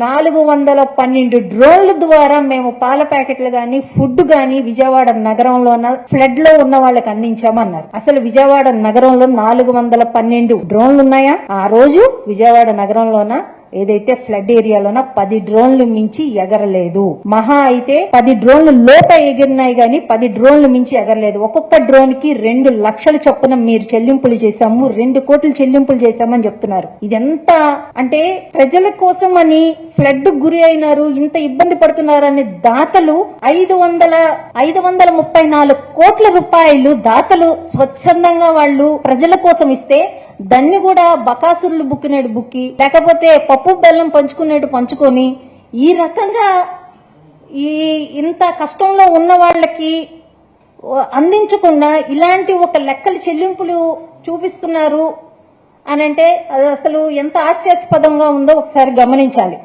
412 డ్రోన్ల ద్వారా మేము పాల ప్యాకెట్లు గాని ఫుడ్ గాని విజయవాడ నగరంలోన ఫ్లడ్ లో ఉన్న వాళ్ళకి అందించామన్నారు. అసలు విజయవాడ నగరంలో 412 డ్రోన్లు ఉన్నాయా? ఆ రోజు విజయవాడ నగరంలోన ఏదైతే ఫ్లడ్ ఏరియాలోన 10 డ్రోన్లు మించి ఎగరలేదు. మహా అయితే 10 డ్రోన్లు లోప ఎగిరినాయి గాని 10 డ్రోన్లు మించి ఎగరలేదు. ఒక్కొక్క డ్రోన్ కి 2 లక్షల చొప్పున మీరు చెల్లింపులు చేశాము, 2 కోట్లు చెల్లింపులు చేశామని చెప్తున్నారు. ఇదెంత అంటే ప్రజల కోసం అని ఫ్లడ్ గురి అయినారు, ఇంత ఇబ్బంది పడుతున్నారని దాతలు 534 కోట్ల రూపాయలు దాతలు స్వచ్ఛందంగా వాళ్ళు ప్రజల కోసం ఇస్తే దాన్ని కూడా బకాసురులు బుక్కినేడు బుక్కి, లేకపోతే పప్పు బెల్లం పంచుకునేడు పంచుకొని ఈ రకంగా ఇంత కష్టంలో ఉన్న వాళ్ళకి అందించకుండా ఇలాంటి ఒక లెక్కల చెల్లింపులు చూపిస్తున్నారు అనంటే అది అసలు ఎంత హాస్యాస్పదంగా ఉందో ఒకసారి గమనించాలి.